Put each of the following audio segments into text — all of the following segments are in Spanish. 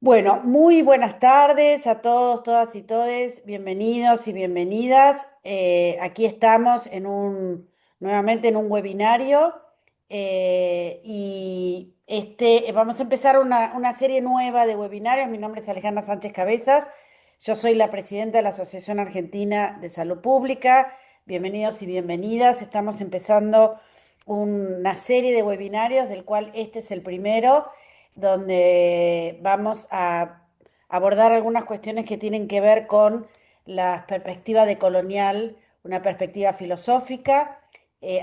Bueno, muy buenas tardes a todos, todas y todes. Bienvenidos y bienvenidas. Aquí estamos nuevamente en un webinario y vamos a empezar una serie nueva de webinarios. Mi nombre es Alejandra Sánchez Cabezas. Yo soy la presidenta de la Asociación Argentina de Salud Pública. Bienvenidos y bienvenidas. Estamos empezando una serie de webinarios, del cual este es el primero donde vamos a abordar algunas cuestiones que tienen que ver con la perspectiva decolonial, una perspectiva filosófica.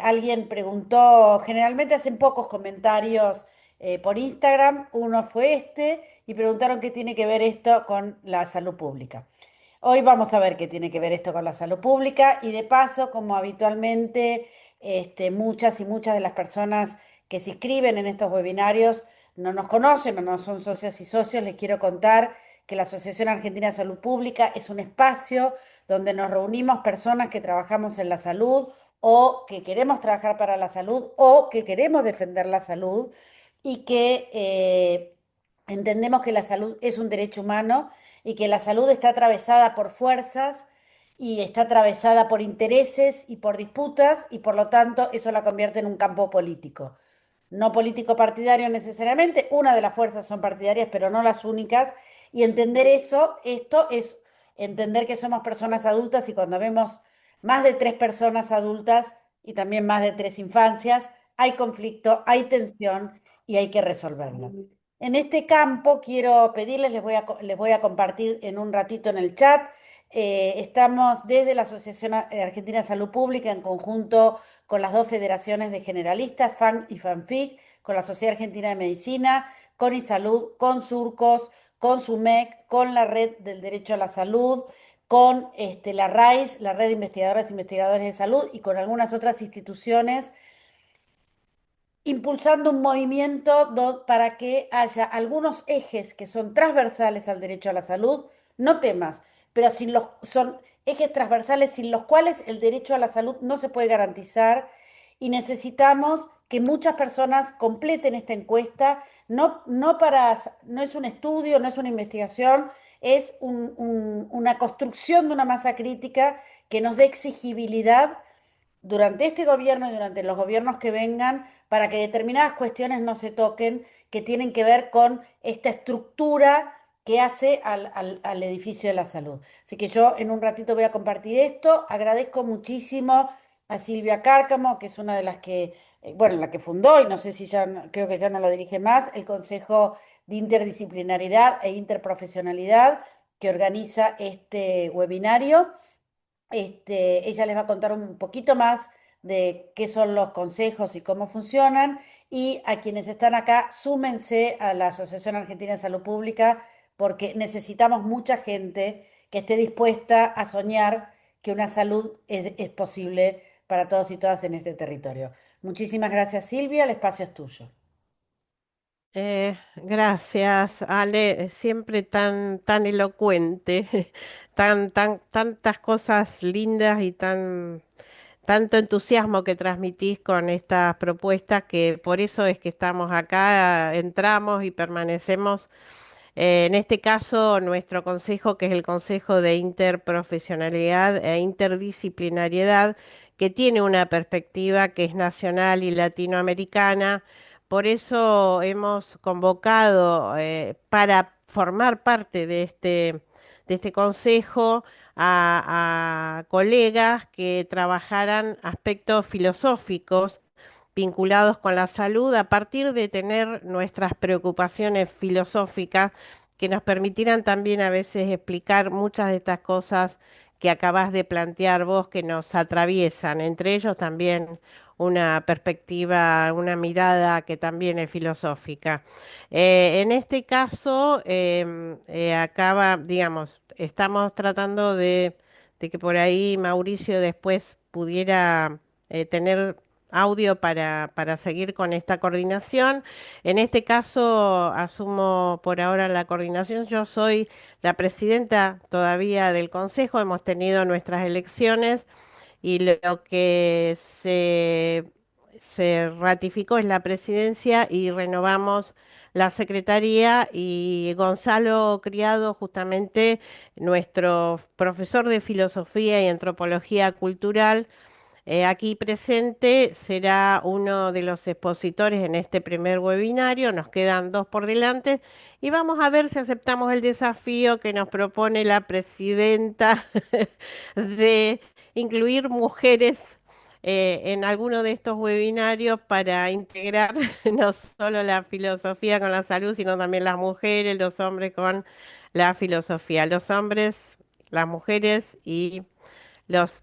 Alguien preguntó, generalmente hacen pocos comentarios por Instagram, uno fue y preguntaron qué tiene que ver esto con la salud pública. Hoy vamos a ver qué tiene que ver esto con la salud pública y de paso, como habitualmente, muchas y muchas de las personas que se inscriben en estos webinarios no nos conocen o no son socias y socios, les quiero contar que la Asociación Argentina de Salud Pública es un espacio donde nos reunimos personas que trabajamos en la salud o que queremos trabajar para la salud o que queremos defender la salud y que entendemos que la salud es un derecho humano y que la salud está atravesada por fuerzas y está atravesada por intereses y por disputas y por lo tanto eso la convierte en un campo político. No político partidario necesariamente, una de las fuerzas son partidarias, pero no las únicas, y entender eso, esto es entender que somos personas adultas y cuando vemos más de tres personas adultas y también más de tres infancias, hay conflicto, hay tensión y hay que resolverlo. En este campo quiero pedirles, les voy a compartir en un ratito en el chat. Estamos desde la Asociación Argentina de Salud Pública en conjunto con las dos federaciones de generalistas, FAN y FANFIC, con la Sociedad Argentina de Medicina, con ISALUD, con Surcos, con SUMEC, con la Red del Derecho a la Salud, con la RAIS, la Red de Investigadoras e Investigadores de Salud, y con algunas otras instituciones impulsando un movimiento para que haya algunos ejes que son transversales al derecho a la salud, no temas, pero son ejes transversales sin los cuales el derecho a la salud no se puede garantizar y necesitamos que muchas personas completen esta encuesta, no es un estudio, no es una investigación, es una construcción de una masa crítica que nos dé exigibilidad durante este gobierno y durante los gobiernos que vengan para que determinadas cuestiones no se toquen, que tienen que ver con esta estructura que hace al edificio de la salud. Así que yo en un ratito voy a compartir esto. Agradezco muchísimo a Silvia Cárcamo, que es una de las que, bueno, la que fundó, y no sé si ya, creo que ya no lo dirige más, el Consejo de Interdisciplinaridad e Interprofesionalidad que organiza este webinario. Ella les va a contar un poquito más de qué son los consejos y cómo funcionan. Y a quienes están acá, súmense a la Asociación Argentina de Salud Pública porque necesitamos mucha gente que esté dispuesta a soñar que una salud es posible para todos y todas en este territorio. Muchísimas gracias, Silvia. El espacio es tuyo. Gracias, Ale, siempre tan elocuente, tantas cosas lindas y tanto entusiasmo que transmitís con estas propuestas que por eso es que estamos acá, entramos y permanecemos. En este caso, nuestro consejo, que es el Consejo de Interprofesionalidad e Interdisciplinariedad, que tiene una perspectiva que es nacional y latinoamericana. Por eso hemos convocado para formar parte de este consejo a colegas que trabajaran aspectos filosóficos vinculados con la salud a partir de tener nuestras preocupaciones filosóficas que nos permitieran también a veces explicar muchas de estas cosas que acabas de plantear vos que nos atraviesan, entre ellos también una perspectiva, una mirada que también es filosófica. En este caso, acaba, digamos, estamos tratando de que por ahí Mauricio después pudiera tener audio para seguir con esta coordinación. En este caso, asumo por ahora la coordinación. Yo soy la presidenta todavía del Consejo. Hemos tenido nuestras elecciones y lo que se ratificó, es la presidencia y renovamos la secretaría y Gonzalo Criado, justamente nuestro profesor de filosofía y antropología cultural, aquí presente, será uno de los expositores en este primer webinario. Nos quedan dos por delante y vamos a ver si aceptamos el desafío que nos propone la presidenta de incluir mujeres en alguno de estos webinarios para integrar no solo la filosofía con la salud, sino también las mujeres, los hombres con la filosofía, los hombres, las mujeres y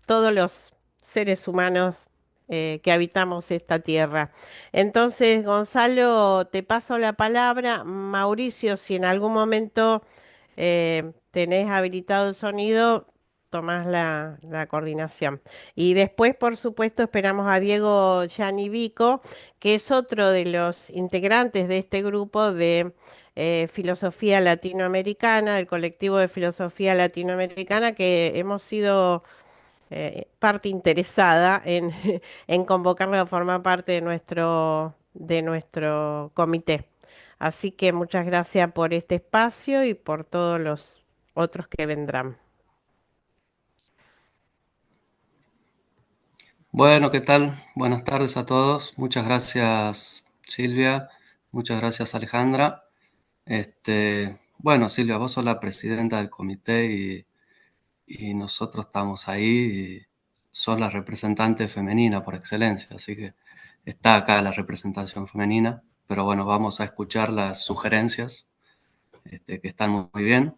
todos los seres humanos que habitamos esta tierra. Entonces, Gonzalo, te paso la palabra. Mauricio, si en algún momento tenés habilitado el sonido, tomás la coordinación. Y después, por supuesto, esperamos a Diego Yanivico, que es otro de los integrantes de este grupo de filosofía latinoamericana, del colectivo de filosofía latinoamericana, que hemos sido parte interesada en, en convocarlo a formar parte de nuestro comité. Así que muchas gracias por este espacio y por todos los otros que vendrán. Bueno, ¿qué tal? Buenas tardes a todos. Muchas gracias, Silvia. Muchas gracias, Alejandra. Bueno, Silvia, vos sos la presidenta del comité y nosotros estamos ahí y sos la representante femenina por excelencia, así que está acá la representación femenina, pero bueno, vamos a escuchar las sugerencias, que están muy bien.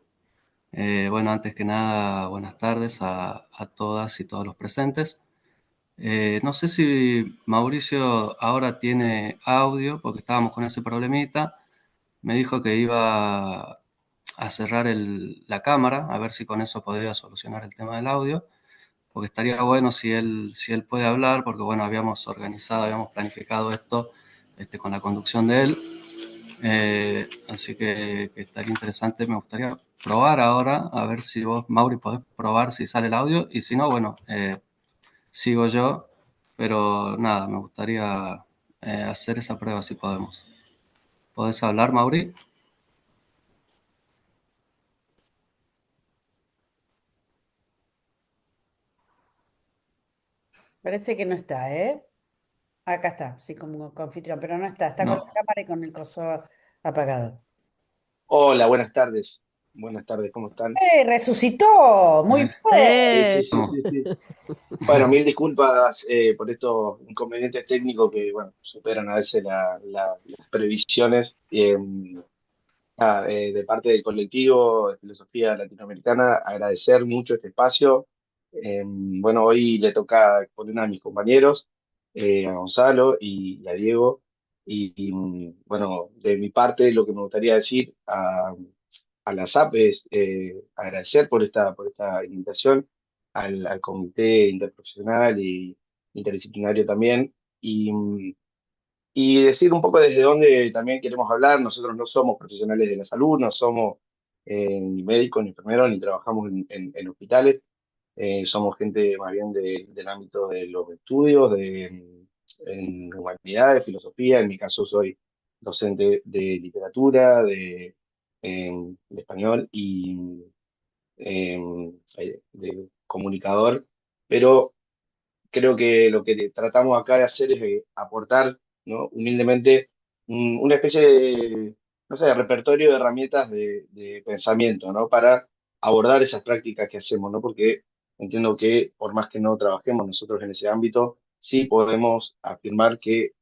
Bueno, antes que nada, buenas tardes a todas y todos los presentes. No sé si Mauricio ahora tiene audio, porque estábamos con ese problemita. Me dijo que iba a cerrar la cámara, a ver si con eso podría solucionar el tema del audio, porque estaría bueno si él puede hablar, porque bueno, habíamos organizado, habíamos planificado esto con la conducción de él. Así que estaría interesante, me gustaría probar ahora, a ver si vos, Mauri, podés probar si sale el audio, y si no, bueno, sigo yo, pero nada, me gustaría hacer esa prueba si podemos. ¿Podés hablar, Mauri? Parece que no está, ¿eh? Acá está, sí, como anfitrión, pero no está. Está con la No. cámara y con el coso apagado. Hola, buenas tardes. Buenas tardes, ¿cómo están? Resucitó! Muy Eh, bien. Sí, sí, Eh, sí, no. sí, sí. Bueno, mil disculpas por estos inconvenientes técnicos que, bueno, superan a veces las previsiones. De parte del colectivo de filosofía latinoamericana, agradecer mucho este espacio. Bueno, hoy le toca exponer a mis compañeros, a Gonzalo y a Diego. Bueno, de mi parte, lo que me gustaría decir a la SAP es agradecer por esta invitación, al comité interprofesional y interdisciplinario también. Y decir un poco desde dónde también queremos hablar. Nosotros no somos profesionales de la salud, no somos ni médicos, ni enfermeros, ni trabajamos en hospitales. Somos gente más bien del ámbito de los estudios, en humanidades, filosofía. En mi caso soy docente de literatura, de español y de comunicador, pero creo que lo que tratamos acá de hacer es aportar, ¿no? Humildemente, una especie de, no sé, de repertorio de herramientas de pensamiento, ¿no? Para abordar esas prácticas que hacemos, ¿no? Porque entiendo que por más que no trabajemos nosotros en ese ámbito, sí podemos afirmar que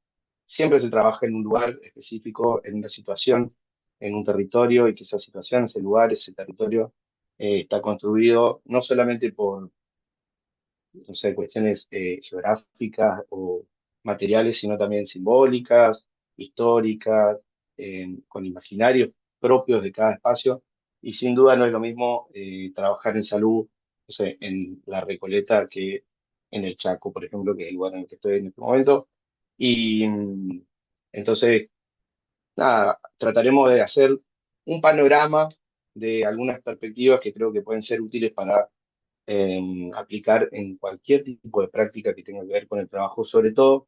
siempre se trabaja en un lugar específico, en una situación, en un territorio, y que esa situación, ese lugar, ese territorio, está construido no solamente por, no sé, cuestiones geográficas o materiales, sino también simbólicas, históricas, con imaginarios propios de cada espacio. Y sin duda no es lo mismo trabajar en salud, no sé, en La Recoleta que en el Chaco, por ejemplo, que es el lugar en el que estoy en este momento. Y entonces, nada, trataremos de hacer un panorama de algunas perspectivas que creo que pueden ser útiles para aplicar en cualquier tipo de práctica que tenga que ver con el trabajo, sobre todo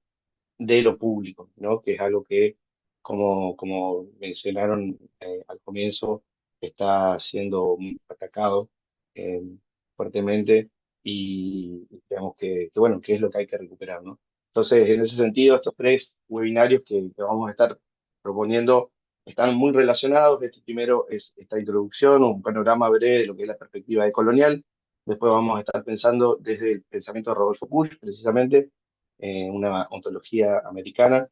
de lo público, ¿no? Que es algo que, como mencionaron al comienzo, está siendo atacado eh, fuertemente y digamos bueno, que es lo que hay que recuperar, ¿no? Entonces, en ese sentido, estos tres webinarios que vamos a estar proponiendo están muy relacionados. Este primero es esta introducción, un panorama breve de lo que es la perspectiva decolonial. Después vamos a estar pensando desde el pensamiento de Rodolfo Pusch, precisamente, una ontología americana.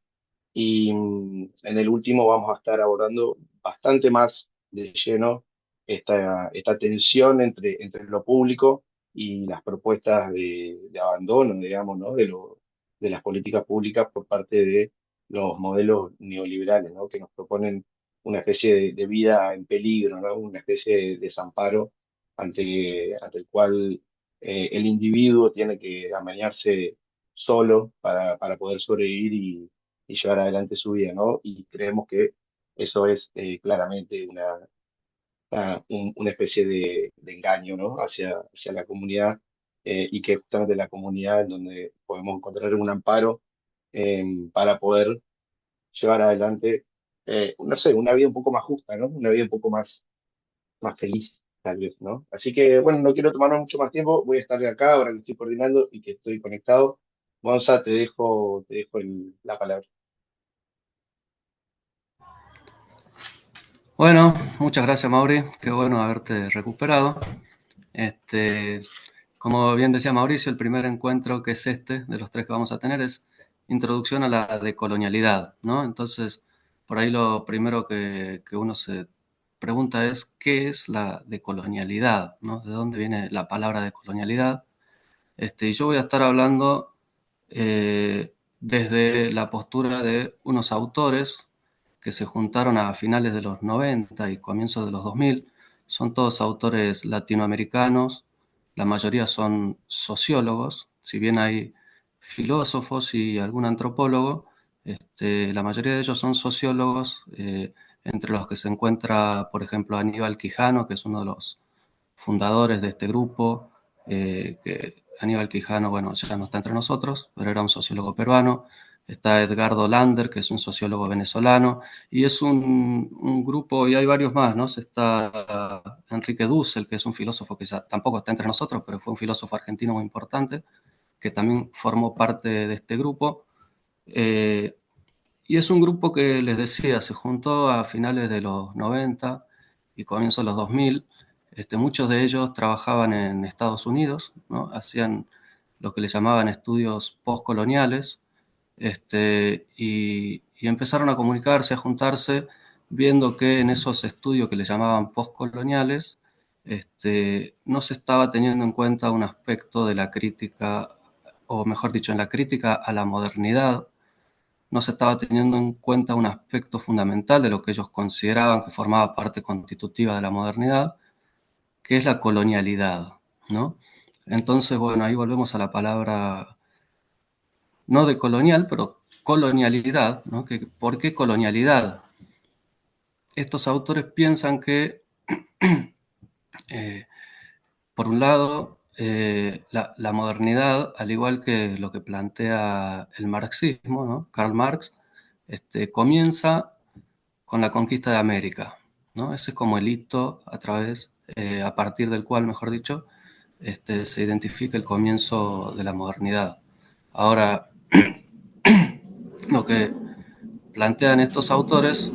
Y en el último vamos a estar abordando bastante más de lleno esta tensión entre lo público y las propuestas de abandono, digamos, ¿no? De las políticas públicas por parte de los modelos neoliberales, ¿no? Que nos proponen una especie de vida en peligro, ¿no? Una especie de desamparo ante el cual el individuo tiene que amañarse solo para poder sobrevivir y llevar adelante su vida, ¿no? Y creemos que eso es claramente una especie de engaño, ¿no? Hacia la comunidad y que justamente la comunidad es donde podemos encontrar un amparo para poder llevar adelante, no sé, una vida un poco más justa, ¿no? Una vida un poco más feliz, tal vez, ¿no? Así que, bueno, no quiero tomarnos mucho más tiempo, voy a estar de acá ahora que estoy coordinando y que estoy conectado. Gonza, te dejo la palabra. Bueno, muchas gracias, Mauri. Qué bueno haberte recuperado. Este, como bien decía Mauricio, el primer encuentro que es de los tres que vamos a tener, es introducción a la decolonialidad, ¿no? Entonces, por ahí lo primero que uno se pregunta es, ¿qué es la decolonialidad? ¿No? ¿De dónde viene la palabra decolonialidad? Y yo voy a estar hablando desde la postura de unos autores que se juntaron a finales de los 90 y comienzos de los 2000. Son todos autores latinoamericanos, la mayoría son sociólogos, si bien hay filósofos y algún antropólogo, la mayoría de ellos son sociólogos, entre los que se encuentra, por ejemplo, Aníbal Quijano, que es uno de los fundadores de este grupo, que Aníbal Quijano, bueno, ya no está entre nosotros, pero era un sociólogo peruano. Está Edgardo Lander, que es un sociólogo venezolano, y es un grupo, y hay varios más, ¿no? Está Enrique Dussel, que es un filósofo que ya tampoco está entre nosotros, pero fue un filósofo argentino muy importante, que también formó parte de este grupo. Eh, y es un grupo que, les decía, se juntó a finales de los 90 y comienzos de los 2000. Muchos de ellos trabajaban en Estados Unidos, ¿no? Hacían lo que le llamaban estudios postcoloniales, y empezaron a comunicarse, a juntarse, viendo que en esos estudios que le llamaban postcoloniales, no se estaba teniendo en cuenta un aspecto de la crítica, o mejor dicho, en la crítica a la modernidad, no se estaba teniendo en cuenta un aspecto fundamental de lo que ellos consideraban que formaba parte constitutiva de la modernidad, que es la colonialidad, ¿no? Entonces, bueno, ahí volvemos a la palabra, no de colonial, pero colonialidad, ¿no? ¿Por qué colonialidad? Estos autores piensan que, eh, por un lado, la modernidad, al igual que lo que plantea el marxismo, ¿no? Karl Marx, comienza con la conquista de América, ¿no? Ese es como el hito a partir del cual, mejor dicho, se identifica el comienzo de la modernidad. Ahora, lo que plantean estos autores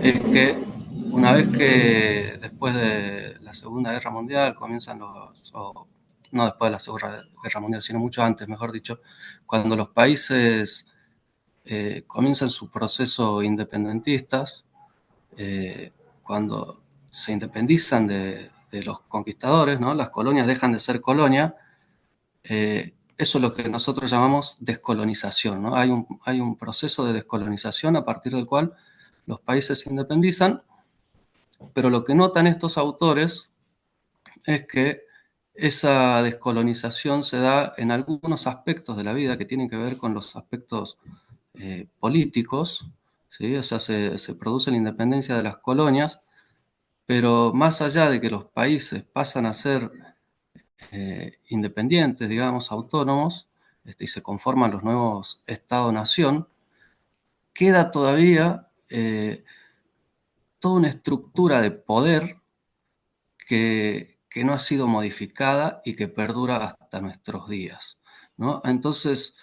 es que una vez que después de la Segunda Guerra Mundial comienzan no después de la Segunda Guerra Mundial, sino mucho antes, mejor dicho, cuando los países comienzan su proceso independentistas, cuando se independizan de los conquistadores, ¿no? Las colonias dejan de ser colonia. Eso es lo que nosotros llamamos descolonización, ¿no? Hay un proceso de descolonización a partir del cual los países se independizan, pero lo que notan estos autores es que esa descolonización se da en algunos aspectos de la vida que tienen que ver con los aspectos políticos, ¿sí? O sea, se produce la independencia de las colonias, pero más allá de que los países pasan a ser independientes, digamos, autónomos, y se conforman los nuevos Estado-Nación, queda todavía toda una estructura de poder que no ha sido modificada y que perdura hasta nuestros días, ¿no? Entonces,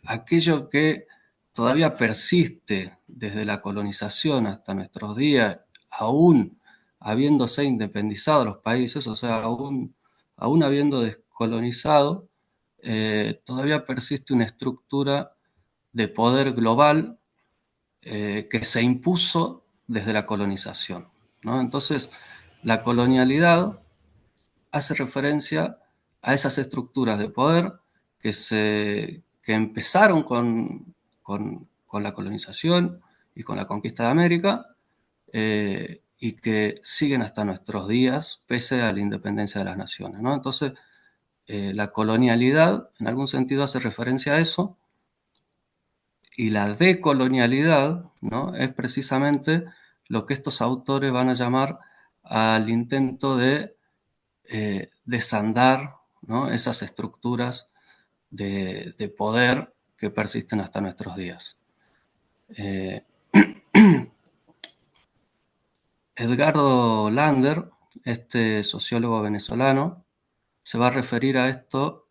aquello que todavía persiste desde la colonización hasta nuestros días, aún habiéndose independizado los países, o sea, aún habiendo descolonizado, todavía persiste una estructura de poder global que se impuso desde la colonización, ¿no? Entonces, la colonialidad hace referencia a esas estructuras de poder que empezaron con la colonización y con la conquista de América, y que siguen hasta nuestros días, pese a la independencia de las naciones, ¿no? Entonces, la colonialidad, en algún sentido, hace referencia a eso, y la decolonialidad, ¿no?, es precisamente lo que estos autores van a llamar al intento de desandar, ¿no?, esas estructuras de poder que persisten hasta nuestros días. Edgardo Lander, este sociólogo venezolano, se va a referir a esto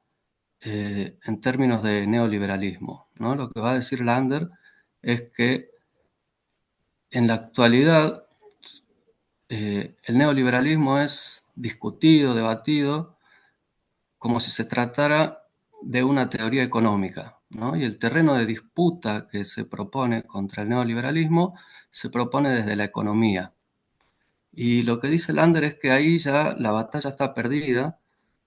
en términos de neoliberalismo, ¿no? Lo que va a decir Lander es que en la actualidad el neoliberalismo es discutido, debatido, como si se tratara de una teoría económica, ¿no? Y el terreno de disputa que se propone contra el neoliberalismo se propone desde la economía. Y lo que dice Lander es que ahí ya la batalla está perdida,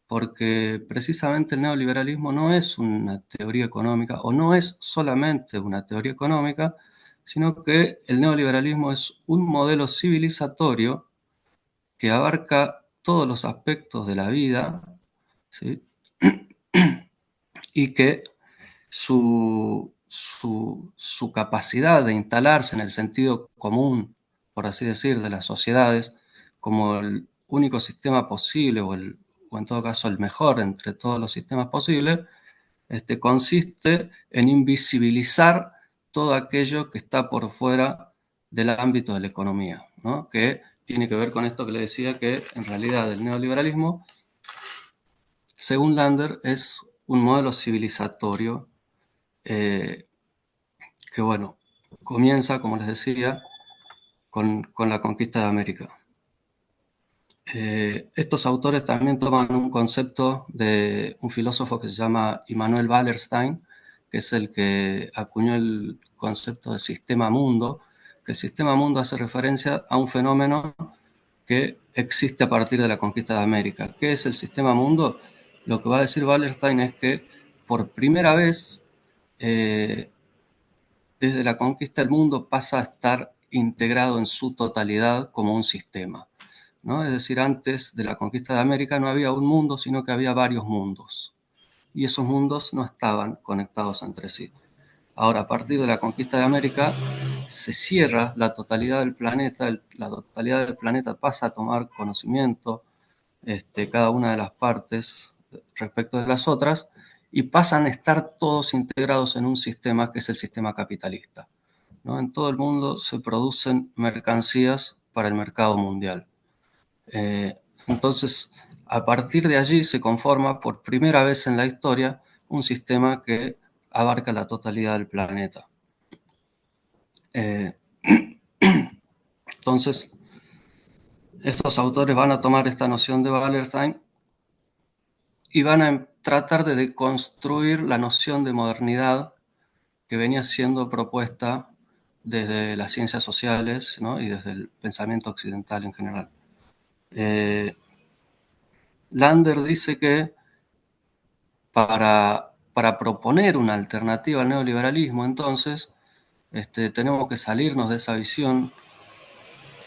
porque precisamente el neoliberalismo no es una teoría económica, o no es solamente una teoría económica, sino que el neoliberalismo es un modelo civilizatorio que abarca todos los aspectos de la vida, ¿sí? Y que su capacidad de instalarse en el sentido común, por así decir, de las sociedades, como el único sistema posible, o en todo caso el mejor entre todos los sistemas posibles, consiste en invisibilizar todo aquello que está por fuera del ámbito de la economía, ¿no? Que tiene que ver con esto que le decía, que en realidad el neoliberalismo, según Lander, es un modelo civilizatorio que, bueno, comienza, como les decía, con la conquista de América. Estos autores también toman un concepto de un filósofo que se llama Immanuel Wallerstein, que es el que acuñó el concepto de sistema mundo, que el sistema mundo hace referencia a un fenómeno que existe a partir de la conquista de América. ¿Qué es el sistema mundo? Lo que va a decir Wallerstein es que por primera vez, desde la conquista, el mundo pasa a estar integrado en su totalidad como un sistema, ¿no? Es decir, antes de la conquista de América no había un mundo, sino que había varios mundos. Y esos mundos no estaban conectados entre sí. Ahora, a partir de la conquista de América, se cierra la totalidad del planeta, la totalidad del planeta pasa a tomar conocimiento, cada una de las partes respecto de las otras, y pasan a estar todos integrados en un sistema que es el sistema capitalista, ¿no? En todo el mundo se producen mercancías para el mercado mundial. Entonces, a partir de allí se conforma por primera vez en la historia un sistema que abarca la totalidad del planeta. Entonces, estos autores van a tomar esta noción de Wallerstein y van a tratar de deconstruir la noción de modernidad que venía siendo propuesta desde las ciencias sociales, ¿no?, y desde el pensamiento occidental en general. Lander dice que para proponer una alternativa al neoliberalismo, entonces, tenemos que salirnos de esa visión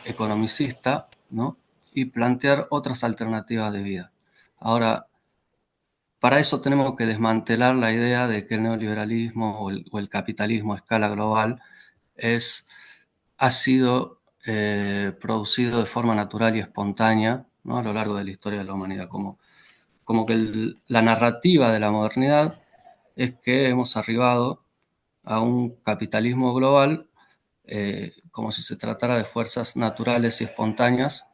economicista, ¿no?, y plantear otras alternativas de vida. Ahora, para eso tenemos que desmantelar la idea de que el neoliberalismo o el capitalismo a escala global ha sido producido de forma natural y espontánea, ¿no?, a lo largo de la historia de la humanidad, como que la narrativa de la modernidad es que hemos arribado a un capitalismo global como si se tratara de fuerzas naturales y espontáneas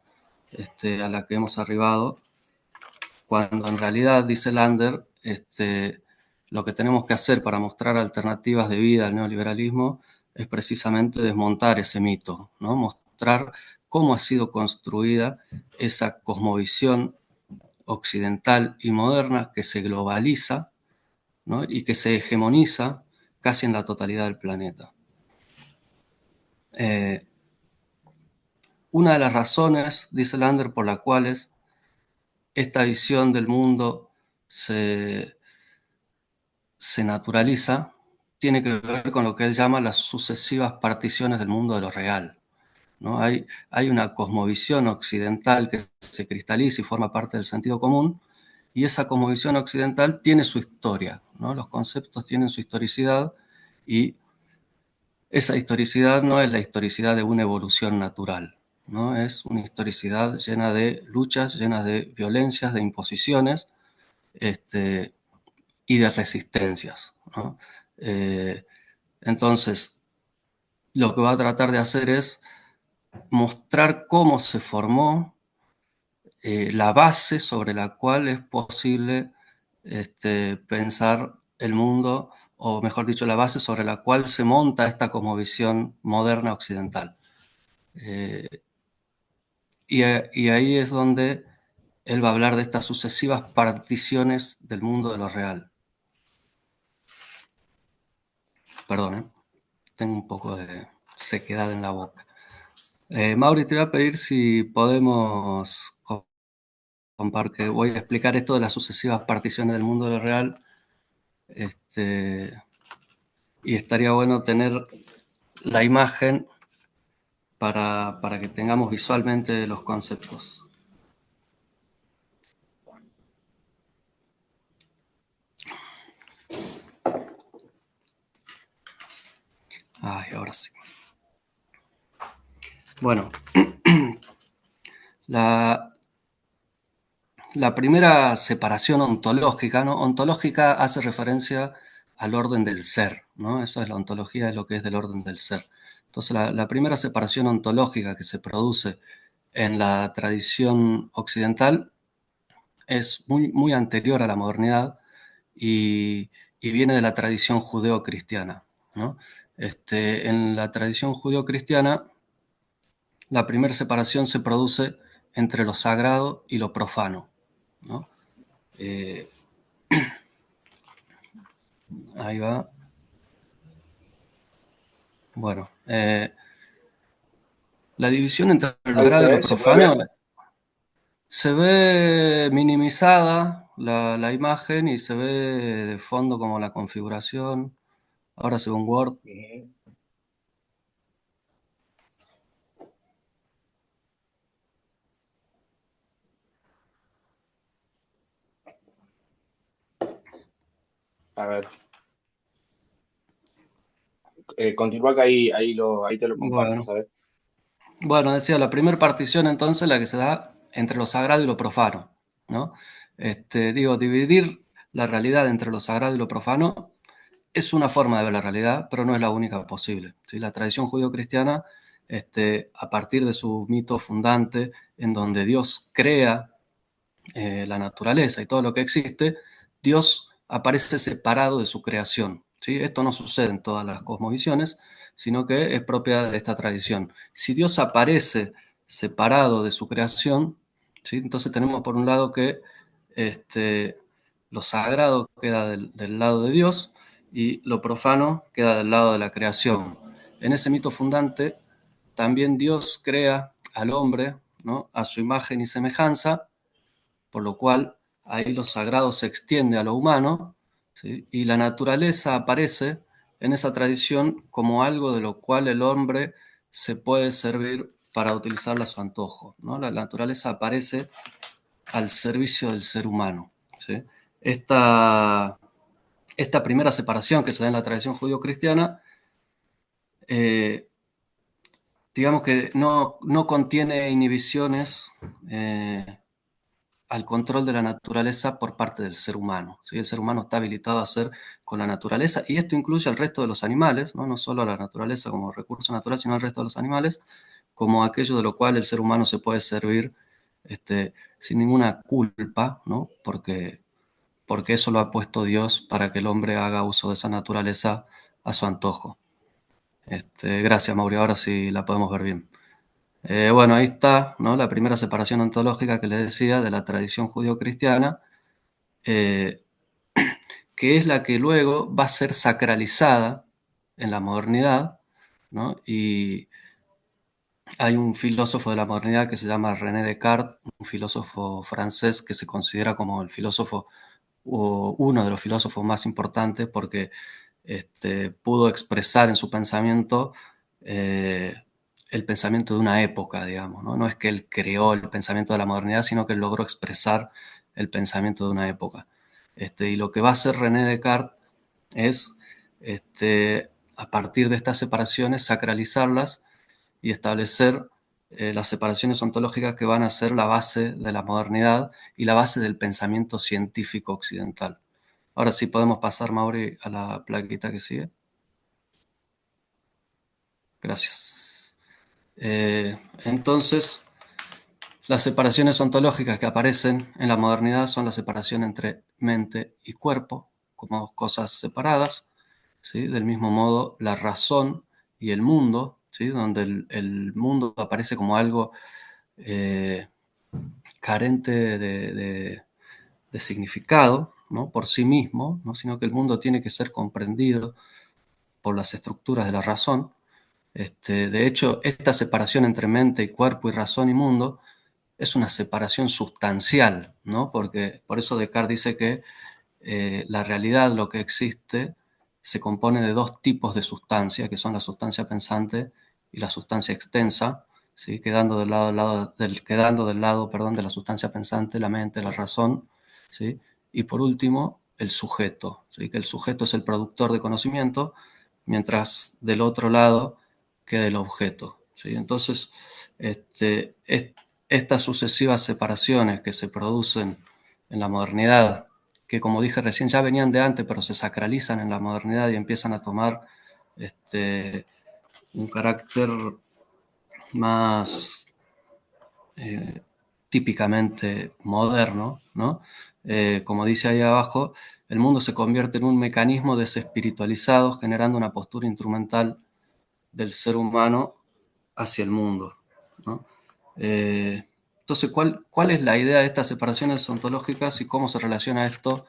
a la que hemos arribado, cuando en realidad, dice Lander, lo que tenemos que hacer para mostrar alternativas de vida al neoliberalismo es precisamente desmontar ese mito, ¿no? Mostrar cómo ha sido construida esa cosmovisión occidental y moderna que se globaliza, ¿no? Y que se hegemoniza casi en la totalidad del planeta. Una de las razones, dice Lander, por las cuales esta visión del mundo se naturaliza, tiene que ver con lo que él llama las sucesivas particiones del mundo de lo real, ¿no? Hay una cosmovisión occidental que se cristaliza y forma parte del sentido común, y esa cosmovisión occidental tiene su historia, ¿no? Los conceptos tienen su historicidad, y esa historicidad no es la historicidad de una evolución natural, ¿no? Es una historicidad llena de luchas, llena de violencias, de imposiciones, y de resistencias, ¿no? Entonces, lo que va a tratar de hacer es mostrar cómo se formó la base sobre la cual es posible pensar el mundo, o mejor dicho, la base sobre la cual se monta esta cosmovisión moderna occidental. Y ahí es donde él va a hablar de estas sucesivas particiones del mundo de lo real. Perdón, tengo un poco de sequedad en la boca. Mauri, te voy a pedir si podemos compartir, voy a explicar esto de las sucesivas particiones del mundo de lo real, y estaría bueno tener la imagen para que tengamos visualmente los conceptos. Ay, ahora sí. Bueno, la primera separación ontológica, ¿no? Ontológica hace referencia al orden del ser, ¿no? Eso es la ontología, es lo que es del orden del ser. Entonces, la primera separación ontológica que se produce en la tradición occidental es muy, muy anterior a la modernidad y viene de la tradición judeocristiana, ¿no? En la tradición judeocristiana, la primera separación se produce entre lo sagrado y lo profano, ¿no? Ahí va. Bueno, la división entre lo Ahí sagrado y lo se puede profano ver. se ve minimizada la imagen, y se ve de fondo como la configuración. Ahora se ve un Word. Ujú. A ver, continúa que ahí te lo comparto, Bueno, ¿sabes? bueno, decía, la primera partición entonces la que se da entre lo sagrado y lo profano, ¿no? Digo, dividir la realidad entre lo sagrado y lo profano es una forma de ver la realidad, pero no es la única posible, ¿sí? La tradición judío-cristiana, a partir de su mito fundante, en donde Dios crea la naturaleza y todo lo que existe, Dios aparece separado de su creación, ¿sí? Esto no sucede en todas las cosmovisiones, sino que es propia de esta tradición. Si Dios aparece separado de su creación, ¿sí? Entonces tenemos por un lado que lo sagrado queda del lado de Dios y lo profano queda del lado de la creación. En ese mito fundante, también Dios crea al hombre, ¿no?, a su imagen y semejanza, por lo cual ahí lo sagrado se extiende a lo humano, ¿sí? Y la naturaleza aparece en esa tradición como algo de lo cual el hombre se puede servir para utilizarla a su antojo, ¿no? La naturaleza aparece al servicio del ser humano, ¿sí? Esta, esta primera separación que se da en la tradición judío-cristiana, digamos que no contiene inhibiciones al control de la naturaleza por parte del ser humano, ¿sí? El ser humano está habilitado a hacer con la naturaleza, y esto incluye al resto de los animales, ¿no? No solo a la naturaleza como recurso natural, sino al resto de los animales, como aquello de lo cual el ser humano se puede servir sin ninguna culpa, ¿no? Porque eso lo ha puesto Dios para que el hombre haga uso de esa naturaleza a su antojo. Gracias, Mauri, ahora sí la podemos ver bien. Bueno, ahí está, ¿no? La primera separación ontológica que les decía de la tradición judío-cristiana, eh, que es la que luego va a ser sacralizada en la modernidad, ¿no? Y hay un filósofo de la modernidad que se llama René Descartes, un filósofo francés que se considera como el filósofo, o uno de los filósofos más importantes, porque pudo expresar en su pensamiento eh, el pensamiento de una época, digamos, ¿no? No es que él creó el pensamiento de la modernidad, sino que él logró expresar el pensamiento de una época. Y lo que va a hacer René Descartes es, a partir de estas separaciones, sacralizarlas y establecer las separaciones ontológicas que van a ser la base de la modernidad y la base del pensamiento científico occidental. Ahora sí podemos pasar, Mauri, a la plaquita que sigue. Gracias. Entonces, las separaciones ontológicas que aparecen en la modernidad son la separación entre mente y cuerpo, como dos cosas separadas, ¿sí? Del mismo modo, la razón y el mundo, ¿sí? Donde el mundo aparece como algo eh, carente de significado, ¿no? Por sí mismo, ¿no? Sino que el mundo tiene que ser comprendido por las estructuras de la razón. De hecho, esta separación entre mente y cuerpo y razón y mundo es una separación sustancial, ¿no? Porque por eso Descartes dice que la realidad, lo que existe, se compone de dos tipos de sustancia, que son la sustancia pensante y la sustancia extensa, ¿sí? Quedando del lado, perdón, de la sustancia pensante, la mente, la razón, ¿sí? Y por último, el sujeto, ¿sí? Que el sujeto es el productor de conocimiento, mientras del otro lado queda el objeto, ¿sí? Entonces, estas sucesivas separaciones que se producen en la modernidad, que como dije recién ya venían de antes, pero se sacralizan en la modernidad y empiezan a tomar un carácter más típicamente moderno, ¿no? Como dice ahí abajo, el mundo se convierte en un mecanismo desespiritualizado, generando una postura instrumental del ser humano hacia el mundo, ¿no? Entonces, ¿cuál es la idea de estas separaciones ontológicas y cómo se relaciona esto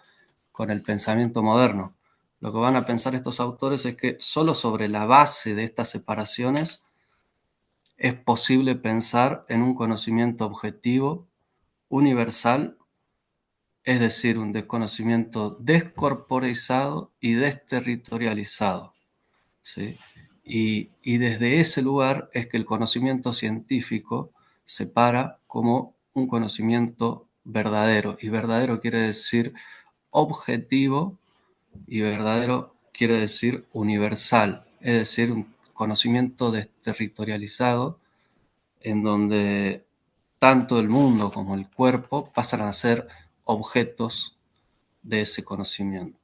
con el pensamiento moderno? Lo que van a pensar estos autores es que solo sobre la base de estas separaciones es posible pensar en un conocimiento objetivo, universal, es decir, un desconocimiento descorporizado y desterritorializado, ¿sí? Y desde ese lugar es que el conocimiento científico se para como un conocimiento verdadero. Y verdadero quiere decir objetivo, y verdadero quiere decir universal, es decir, un conocimiento desterritorializado en donde tanto el mundo como el cuerpo pasan a ser objetos de ese conocimiento.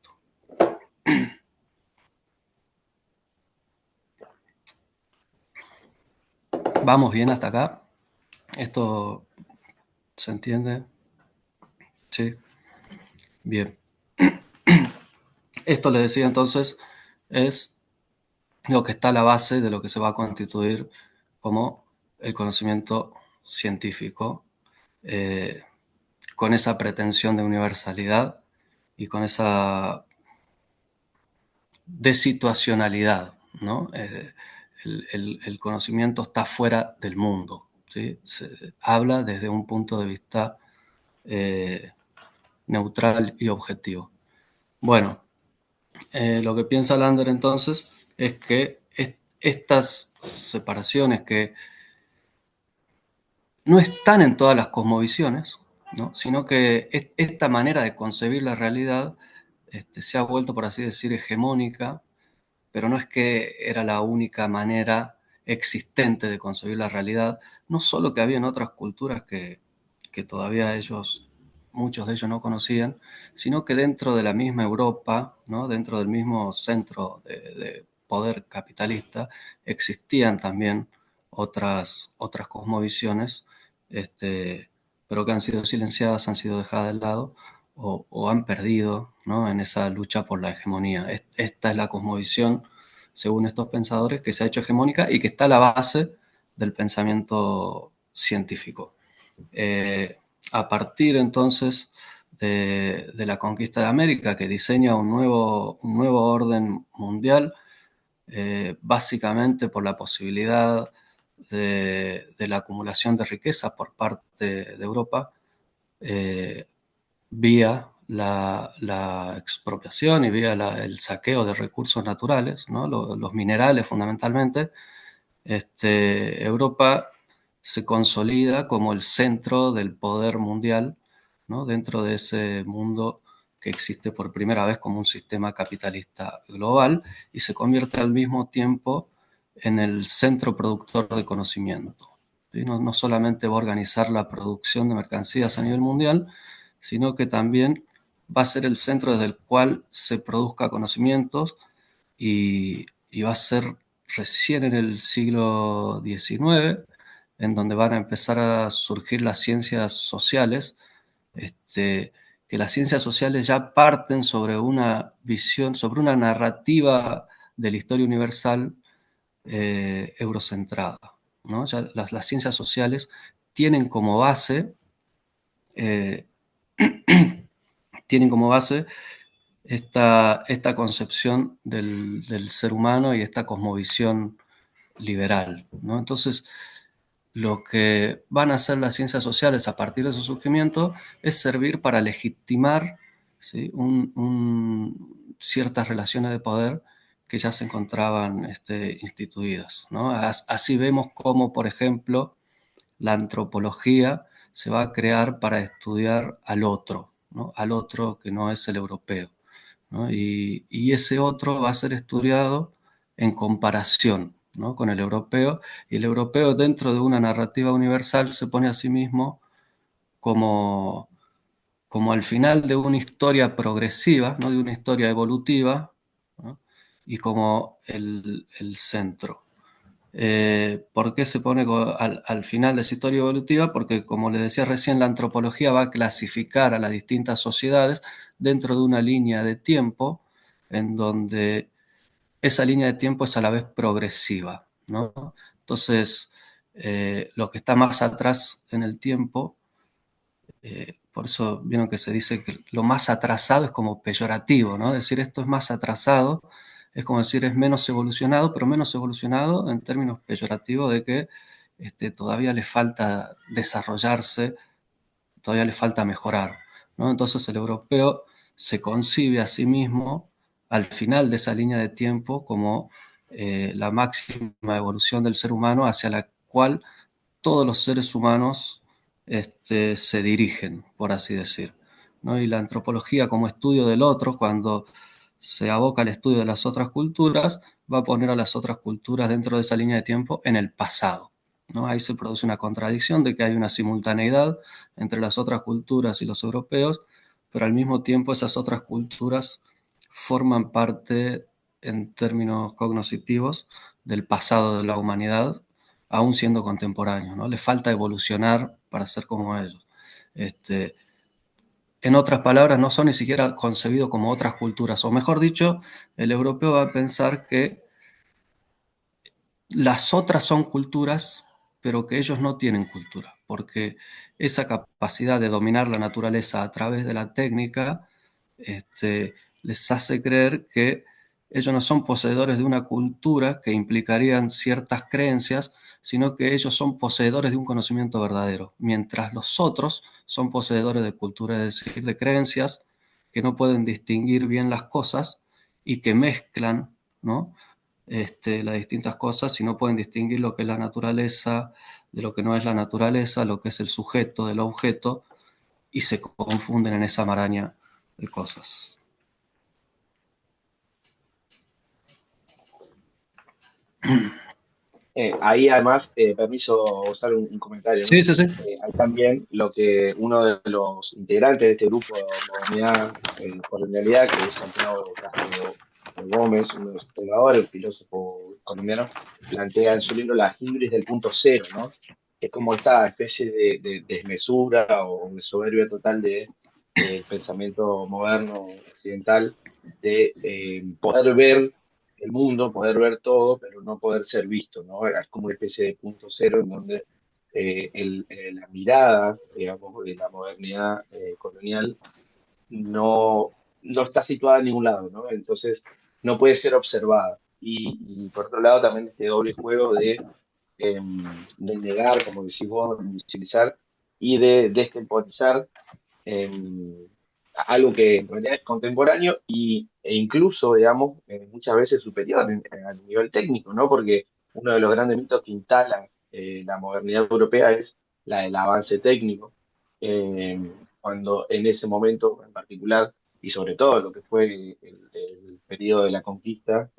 ¿Vamos bien hasta acá? ¿Esto se entiende? Sí. Bien. Esto, les decía entonces, es lo que está a la base de lo que se va a constituir como el conocimiento científico, con esa pretensión de universalidad y con esa desituacionalidad, ¿no? El conocimiento está fuera del mundo, ¿sí? Se habla desde un punto de vista neutral y objetivo. Bueno, lo que piensa Lander entonces es que estas separaciones que no están en todas las cosmovisiones, ¿no? Sino que esta manera de concebir la realidad se ha vuelto, por así decir, hegemónica, pero no es que era la única manera existente de concebir la realidad, no solo que había en otras culturas que todavía ellos muchos de ellos no conocían, sino que dentro de la misma Europa, ¿no? Dentro del mismo centro de poder capitalista, existían también otras cosmovisiones, pero que han sido silenciadas, han sido dejadas de lado o han perdido, ¿no? En esa lucha por la hegemonía. Esta es la cosmovisión, según estos pensadores, que se ha hecho hegemónica y que está a la base del pensamiento científico. A partir entonces de la conquista de América, que diseña un nuevo orden mundial, básicamente por la posibilidad de la acumulación de riqueza por parte de Europa, vía la expropiación y vía el saqueo de recursos naturales, ¿no? Los minerales fundamentalmente. Europa se consolida como el centro del poder mundial, ¿no? Dentro de ese mundo que existe por primera vez como un sistema capitalista global y se convierte al mismo tiempo en el centro productor de conocimiento. ¿Sí? No solamente va a organizar la producción de mercancías a nivel mundial, sino que también va a ser el centro desde el cual se produzca conocimientos y va a ser recién en el siglo XIX en donde van a empezar a surgir las ciencias sociales, que las ciencias sociales ya parten sobre una visión, sobre una narrativa de la historia universal eurocentrada, ¿no? Ya las ciencias sociales tienen como base, eh, tienen como base esta concepción del ser humano y esta cosmovisión liberal, ¿no? Entonces, lo que van a hacer las ciencias sociales a partir de su surgimiento es servir para legitimar, ¿sí? Ciertas relaciones de poder que ya se encontraban instituidas, ¿no? Así vemos cómo, por ejemplo, la antropología se va a crear para estudiar al otro, ¿no? Al otro que no es el europeo, ¿no? Y ese otro va a ser estudiado en comparación, ¿no? Con el europeo, y el europeo dentro de una narrativa universal se pone a sí mismo como, como al final de una historia progresiva, ¿no? De una historia evolutiva, ¿no? Y como el centro. ¿Por qué se pone al final de esa historia evolutiva? Porque, como les decía recién, la antropología va a clasificar a las distintas sociedades dentro de una línea de tiempo en donde esa línea de tiempo es a la vez progresiva, ¿no? Entonces, lo que está más atrás en el tiempo, por eso vieron que se dice que lo más atrasado es como peyorativo, ¿no? Decir esto es más atrasado es como decir es menos evolucionado, pero menos evolucionado en términos peyorativos de que todavía le falta desarrollarse, todavía le falta mejorar, ¿no? Entonces el europeo se concibe a sí mismo al final de esa línea de tiempo como la máxima evolución del ser humano hacia la cual todos los seres humanos se dirigen, por así decir, ¿no? Y la antropología como estudio del otro, cuando se aboca al estudio de las otras culturas, va a poner a las otras culturas dentro de esa línea de tiempo en el pasado, ¿no? Ahí se produce una contradicción de que hay una simultaneidad entre las otras culturas y los europeos, pero al mismo tiempo esas otras culturas forman parte en términos cognitivos del pasado de la humanidad, aún siendo contemporáneos, ¿no? Le falta evolucionar para ser como ellos. En otras palabras, no son ni siquiera concebidos como otras culturas, o mejor dicho, el europeo va a pensar que las otras son culturas, pero que ellos no tienen cultura, porque esa capacidad de dominar la naturaleza a través de la técnica les hace creer que ellos no son poseedores de una cultura que implicarían ciertas creencias, sino que ellos son poseedores de un conocimiento verdadero, mientras los otros son poseedores de cultura, es decir, de creencias que no pueden distinguir bien las cosas y que mezclan, ¿no? Las distintas cosas y no pueden distinguir lo que es la naturaleza de lo que no es la naturaleza, lo que es el sujeto del objeto, y se confunden en esa maraña de cosas. Ahí además, permiso usar un comentario, ¿no? Sí, sí, sí. Hay también lo que uno de los integrantes de este grupo Modernidad, Colonialidad, que es Santiago Castro Gómez, uno de los fundadores, un filósofo colombiano, plantea en su libro Las Híbridas del punto cero, ¿no? Que es como esta especie de desmesura o de soberbia total de pensamiento moderno occidental, de poder ver el mundo, poder ver todo, pero no poder ser visto, ¿no? Es como una especie de punto cero en donde la mirada, digamos, de la modernidad colonial no está situada en ningún lado, ¿no? Entonces no puede ser observada. Y por otro lado también este doble juego de negar, como decís vos, invisibilizar y de destemporizar eh, algo que en realidad es contemporáneo e incluso, digamos, muchas veces superior a nivel técnico, ¿no? Porque uno de los grandes mitos que instala la modernidad europea es la del avance técnico, cuando en ese momento en particular, y sobre todo lo que fue el periodo de la conquista,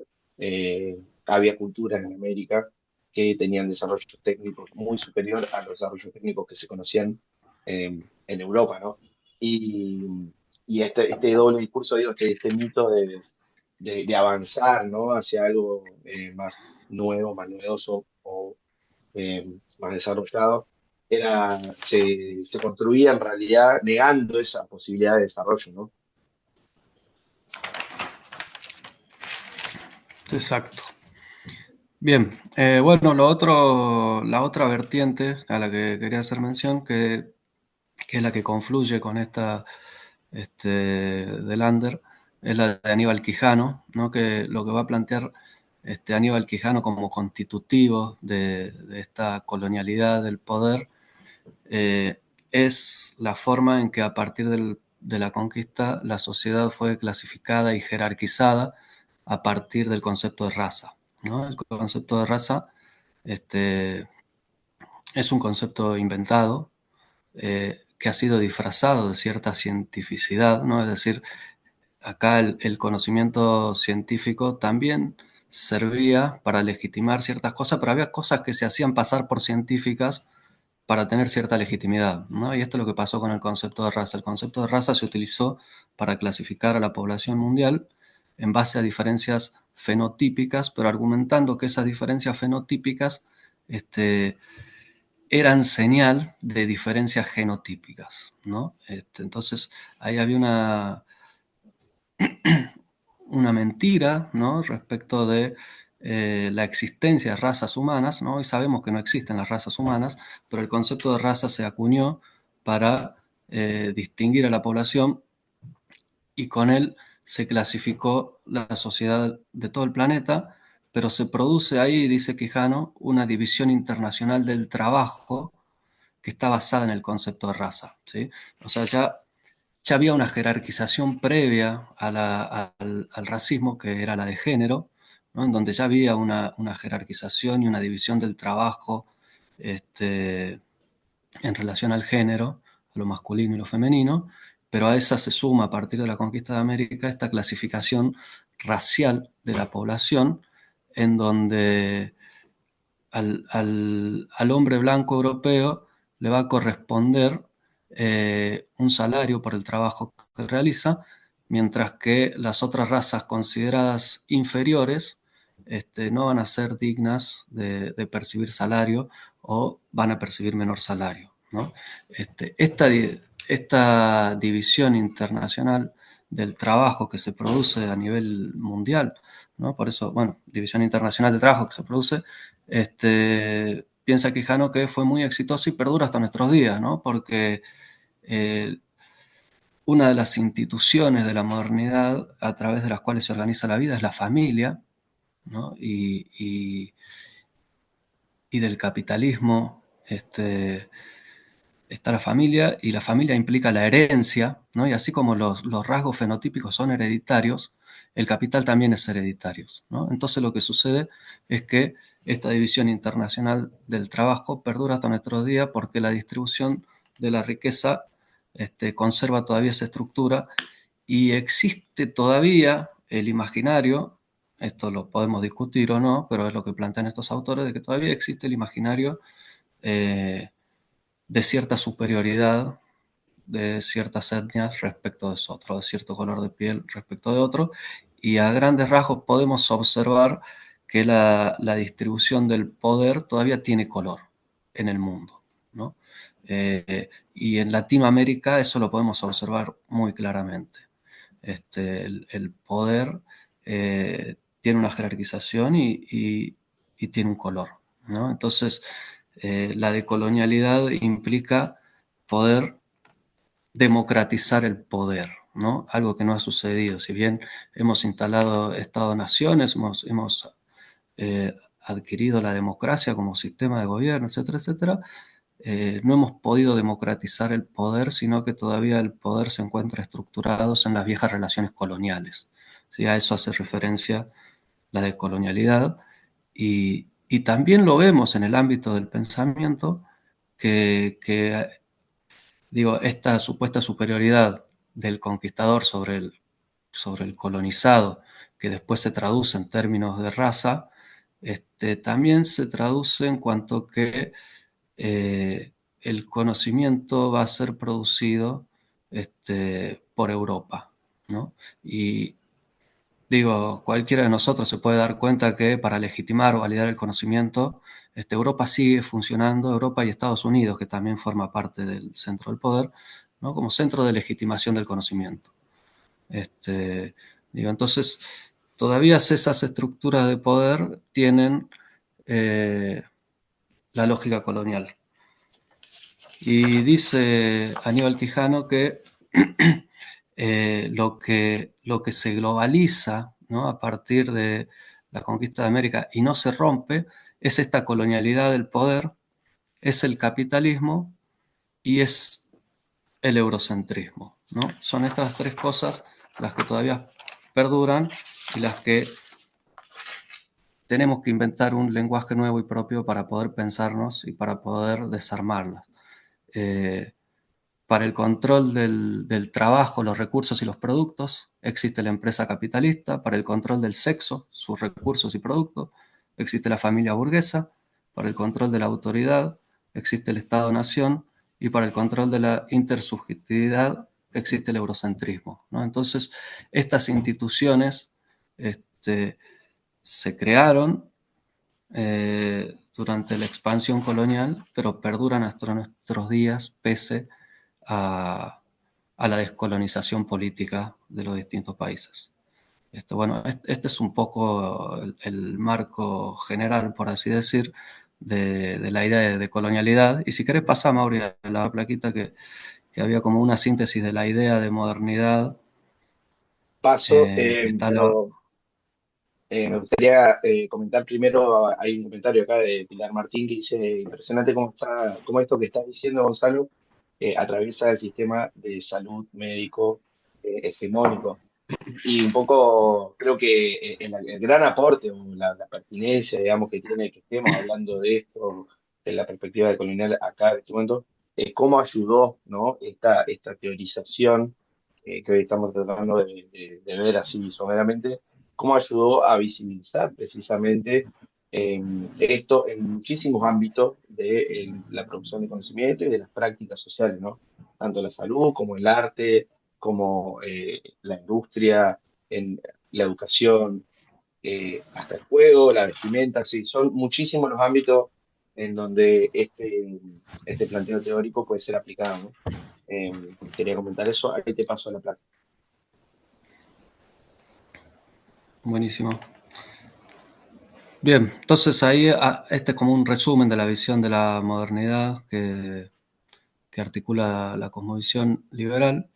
había culturas en América que tenían desarrollos técnicos muy superior a los desarrollos técnicos que se conocían en Europa, ¿no? Y, y este doble discurso, digo, este mito de avanzar, ¿no? Hacia algo más nuevo, más novedoso o más desarrollado, se construía en realidad negando esa posibilidad de desarrollo, ¿no? Exacto. Bien, bueno, la otra vertiente a la que quería hacer mención, que es la que confluye con esta de Lander, es la de Aníbal Quijano, ¿no? Que lo que va a plantear Aníbal Quijano como constitutivo de esta colonialidad del poder es la forma en que a partir de la conquista la sociedad fue clasificada y jerarquizada a partir del concepto de raza, ¿no? El concepto de raza este, es un concepto inventado que ha sido disfrazado de cierta cientificidad, ¿no? Es decir, acá el conocimiento científico también servía para legitimar ciertas cosas, pero había cosas que se hacían pasar por científicas para tener cierta legitimidad, ¿no? Y esto es lo que pasó con el concepto de raza. El concepto de raza se utilizó para clasificar a la población mundial en base a diferencias fenotípicas, pero argumentando que esas diferencias fenotípicas este, eran señal de diferencias genotípicas, ¿no? Entonces, ahí había una mentira, ¿no? Respecto de la existencia de razas humanas, ¿no? Hoy sabemos que no existen las razas humanas, pero el concepto de raza se acuñó para distinguir a la población y con él se clasificó la sociedad de todo el planeta, pero se produce ahí, dice Quijano, una división internacional del trabajo que está basada en el concepto de raza, ¿sí? O sea, ya había una jerarquización previa al racismo, que era la de género, ¿no? En donde ya había una jerarquización y una división del trabajo este, en relación al género, a lo masculino y lo femenino, pero a esa se suma a partir de la conquista de América esta clasificación racial de la población, en donde al hombre blanco europeo le va a corresponder un salario por el trabajo que realiza, mientras que las otras razas consideradas inferiores no van a ser dignas de percibir salario o van a percibir menor salario, ¿no? Esta división internacional del trabajo que se produce a nivel mundial, ¿no? Por eso, bueno, división internacional del trabajo que se produce, piensa Quijano que fue muy exitoso y perdura hasta nuestros días, ¿no? Porque eh, una de las instituciones de la modernidad a través de las cuales se organiza la vida es la familia, ¿no? Y del capitalismo está la familia, y la familia implica la herencia, ¿no? Y así como los rasgos fenotípicos son hereditarios, el capital también es hereditario, ¿no? Entonces lo que sucede es que esta división internacional del trabajo perdura hasta nuestros días porque la distribución de la riqueza conserva todavía esa estructura y existe todavía el imaginario esto lo podemos discutir o no, pero es lo que plantean estos autores, de que todavía existe el imaginario de cierta superioridad de ciertas etnias respecto de otro, de cierto color de piel respecto de otro, y a grandes rasgos podemos observar que la distribución del poder todavía tiene color en el mundo, ¿no? Y en Latinoamérica eso lo podemos observar muy claramente. El poder tiene una jerarquización y tiene un color, ¿no? Entonces, la decolonialidad implica poder democratizar el poder, ¿no? Algo que no ha sucedido. Si bien hemos instalado Estado-naciones, hemos adquirido la democracia como sistema de gobierno, etcétera, etcétera, no hemos podido democratizar el poder, sino que todavía el poder se encuentra estructurado en las viejas relaciones coloniales. ¿Sí? A eso hace referencia la decolonialidad. Y también lo vemos en el ámbito del pensamiento, que digo, esta supuesta superioridad del conquistador sobre el colonizado, que después se traduce en términos de raza, también se traduce en cuanto que el conocimiento va a ser producido por Europa, ¿no? Y digo, cualquiera de nosotros se puede dar cuenta que para legitimar o validar el conocimiento, Europa sigue funcionando, Europa y Estados Unidos, que también forma parte del centro del poder, ¿no? Como centro de legitimación del conocimiento. Digo, entonces, todavía esas estructuras de poder tienen la lógica colonial. Y dice Aníbal Quijano que lo que se globaliza, ¿no? A partir de la conquista de América y no se rompe es esta colonialidad del poder, es el capitalismo y es el eurocentrismo, ¿no? Son estas tres cosas las que todavía perduran y las que tenemos que inventar un lenguaje nuevo y propio para poder pensarnos y para poder desarmarlas. Para el control del trabajo, los recursos y los productos, existe la empresa capitalista. Para el control del sexo, sus recursos y productos, existe la familia burguesa. Para el control de la autoridad, existe el Estado-nación. Y para el control de la intersubjetividad, existe el eurocentrismo, ¿no? Entonces, estas instituciones se crearon durante la expansión colonial, pero perduran hasta nuestros días pese a la descolonización política de los distintos países. Bueno, este es un poco el marco general, por así decir, de la idea de colonialidad. Y si querés pasar, Mauri, a la plaquita que había como una síntesis de la idea de modernidad. Paso, Está la... pero me gustaría comentar primero, hay un comentario acá de Pilar Martín que dice, impresionante cómo esto que estás diciendo, Gonzalo, atraviesa el sistema de salud médico hegemónico. Y un poco creo que el gran aporte o la pertinencia, digamos, que tiene que estemos hablando de esto, de la perspectiva de colonial acá en este momento, es cómo ayudó, ¿no? Esta teorización que hoy estamos tratando de ver así someramente, cómo ayudó a visibilizar precisamente eh, esto en muchísimos ámbitos de la producción de conocimiento y de las prácticas sociales, ¿no? Tanto la salud como el arte, como la industria, en la educación, hasta el juego, la vestimenta, sí, son muchísimos los ámbitos en donde este planteo teórico puede ser aplicado, ¿no? Quería comentar eso, ahí te paso la plata. Buenísimo. Bien, entonces ahí este es como un resumen de la visión de la modernidad que articula la cosmovisión liberal,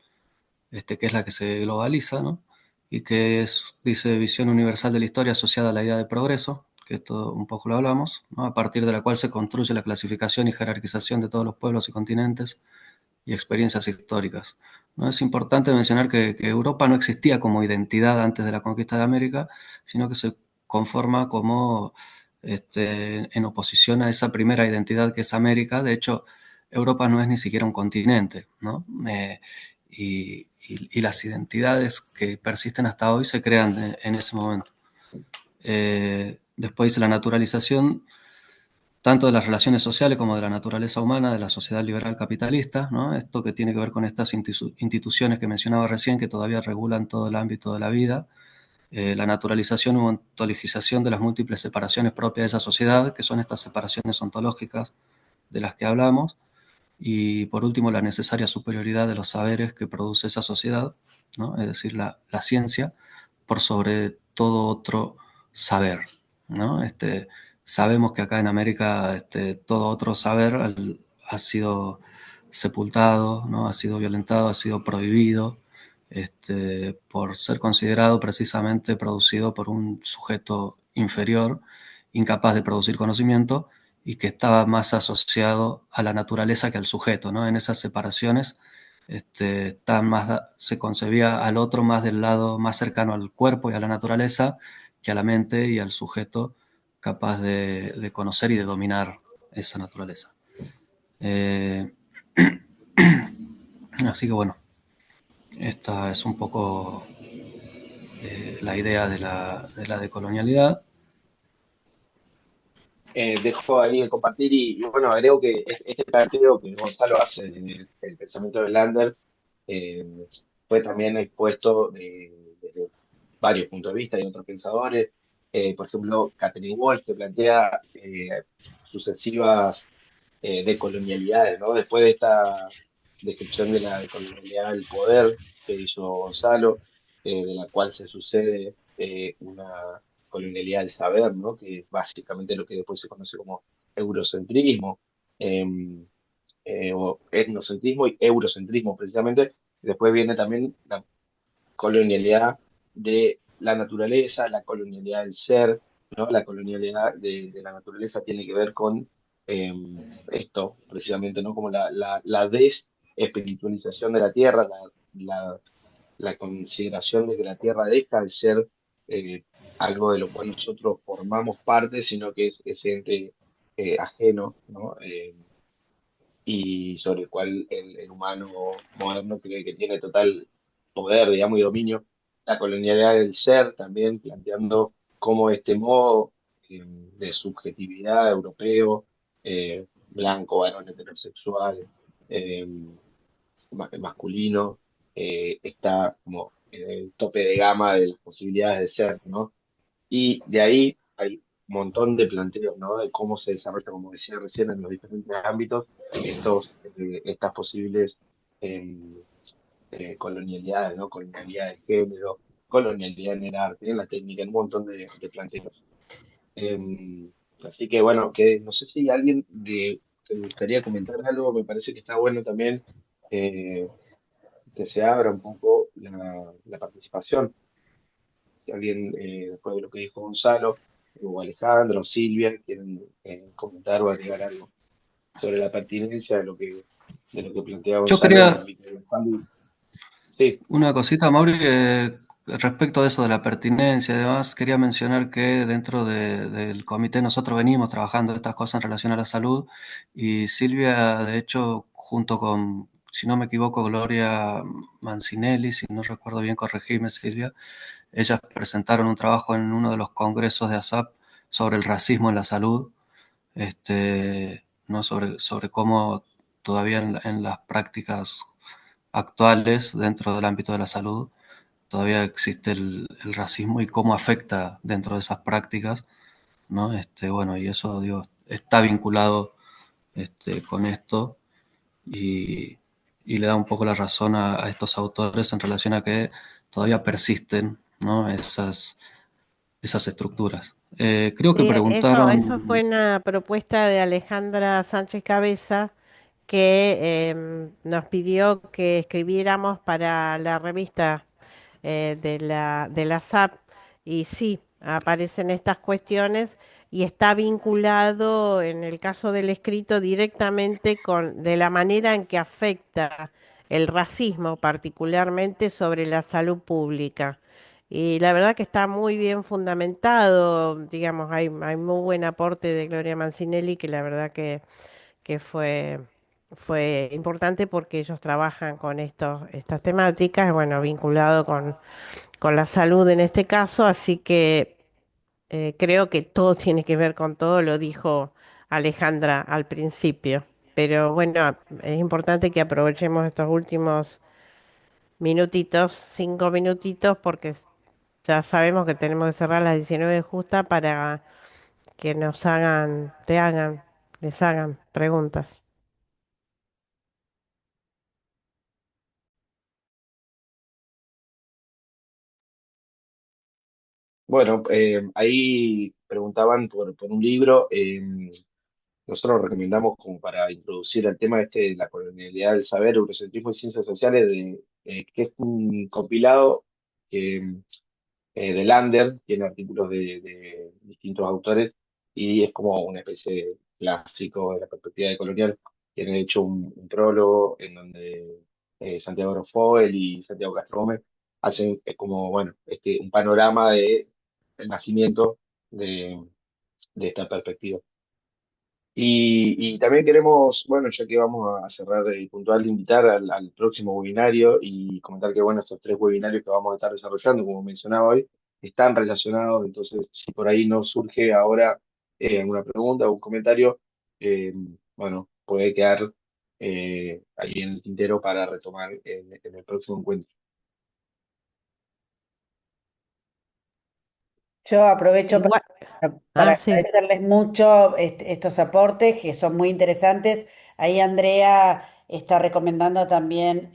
que es la que se globaliza, ¿no? Y que dice, visión universal de la historia asociada a la idea de progreso, que esto un poco lo hablamos, ¿no? A partir de la cual se construye la clasificación y jerarquización de todos los pueblos y continentes y experiencias históricas, ¿no? Es importante mencionar que Europa no existía como identidad antes de la conquista de América, sino que se conforma como en oposición a esa primera identidad que es América. De hecho, Europa no es ni siquiera un continente, ¿no? Y las identidades que persisten hasta hoy se crean en ese momento. Después dice la naturalización tanto de las relaciones sociales como de la naturaleza humana de la sociedad liberal capitalista, ¿no? Esto que tiene que ver con estas instituciones que mencionaba recién, que todavía regulan todo el ámbito de la vida, la naturalización u ontologización de las múltiples separaciones propias de esa sociedad, que son estas separaciones ontológicas de las que hablamos, y por último la necesaria superioridad de los saberes que produce esa sociedad, ¿no? Es decir, la ciencia por sobre todo otro saber, ¿no? Sabemos que acá en América todo otro saber ha sido sepultado, ¿no? Ha sido violentado, ha sido prohibido, por ser considerado precisamente producido por un sujeto inferior, incapaz de producir conocimiento y que estaba más asociado a la naturaleza que al sujeto, ¿no? En esas separaciones se concebía al otro más del lado más cercano al cuerpo y a la naturaleza que a la mente y al sujeto capaz de conocer y de dominar esa naturaleza. Así que bueno, esta es un poco la idea de la decolonialidad. Dejo ahí el compartir y, bueno, agrego que este planteo que Gonzalo hace en el pensamiento de Lander eh, fue también expuesto desde varios puntos de vista y otros pensadores. Por ejemplo, Catherine Walsh, que plantea sucesivas decolonialidades, ¿no? Después de esta descripción de la decolonialidad del poder que hizo Gonzalo, de la cual se sucede una colonialidad del saber, ¿no? Que es básicamente lo que después se conoce como eurocentrismo, o etnocentrismo y eurocentrismo, precisamente. Después viene también la colonialidad de la naturaleza, la colonialidad del ser, ¿no? La colonialidad de la naturaleza tiene que ver con esto, precisamente, ¿no? Como la desespiritualización de la tierra, la, la consideración de que la tierra deja de ser eh, algo de lo cual nosotros formamos parte, sino que es ese ente ajeno, ¿no? Y sobre el cual el humano moderno cree que tiene total poder, digamos, y dominio. La colonialidad del ser también, planteando cómo este modo de subjetividad europeo, blanco, varón heterosexual, eh, masculino, está como en el tope de gama de las posibilidades de ser, ¿no? Y de ahí hay un montón de planteos, ¿no? De cómo se desarrolla, como decía recién, en los diferentes ámbitos, estas posibles em, colonialidades, ¿no? Colonialidad de género, colonialidad en el arte, en la técnica, en un montón de planteos. Em, Así que bueno, que no sé si alguien que le gustaría comentar algo, me parece que está bueno también eh, que se abra un poco la participación. Si alguien, después de lo que dijo Gonzalo, o Alejandro, o Silvia, quieren comentar o agregar algo sobre la pertinencia de lo que plantea Yo Gonzalo en el quería ámbito del salud. Sí, una cosita, Mauri, respecto de eso de la pertinencia y demás, quería mencionar que dentro del comité nosotros venimos trabajando estas cosas en relación a la salud y Silvia, de hecho, junto con, si no me equivoco, Gloria Mancinelli, si no recuerdo bien, corregime Silvia, ellas presentaron un trabajo en uno de los congresos de ASAP sobre el racismo en la salud, ¿no? sobre cómo todavía en las prácticas actuales dentro del ámbito de la salud todavía existe el racismo y cómo afecta dentro de esas prácticas, ¿no? Bueno, y eso, digo, está vinculado con esto y, y le da un poco la razón a estos autores en relación a que todavía persisten, ¿no? Esas estructuras. Creo que Sí, eso fue preguntaron, una propuesta de Alejandra Sánchez Cabeza que nos pidió que escribiéramos para la revista de la SAP y sí, aparecen estas cuestiones y está vinculado en el caso del escrito directamente con de la manera en que afecta el racismo, particularmente sobre la salud pública. Y la verdad que está muy bien fundamentado, digamos, hay muy buen aporte de Gloria Mancinelli, que la verdad que fue importante porque ellos trabajan con estas temáticas, bueno, vinculado con la salud en este caso, así que creo que todo tiene que ver con todo, lo dijo Alejandra al principio. Pero bueno, es importante que aprovechemos estos últimos minutitos, 5 minutitos, porque ya sabemos que tenemos que cerrar las 19 justa para que nos hagan, les hagan preguntas. Bueno, ahí preguntaban por un libro. Nosotros recomendamos como para introducir el tema este de la colonialidad del saber, eurocentrismo y ciencias sociales, que es un compilado de Lander, tiene artículos de distintos autores y es como una especie de clásico de la perspectiva de colonial. Tiene hecho un prólogo en donde Santiago Rofoel y Santiago Castro Gómez hacen como, bueno, un panorama de el nacimiento de, de esta perspectiva. Y también queremos, bueno, ya que vamos a cerrar el puntual, invitar al próximo webinario y comentar que, bueno, estos tres webinarios que vamos a estar desarrollando, como mencionaba hoy, están relacionados. Entonces, si por ahí no surge ahora alguna pregunta o un comentario, eh, bueno, puede quedar ahí en el tintero para retomar en el próximo encuentro. Yo aprovecho Igual, para sí. agradecerles mucho estos aportes que son muy interesantes. Ahí Andrea está recomendando también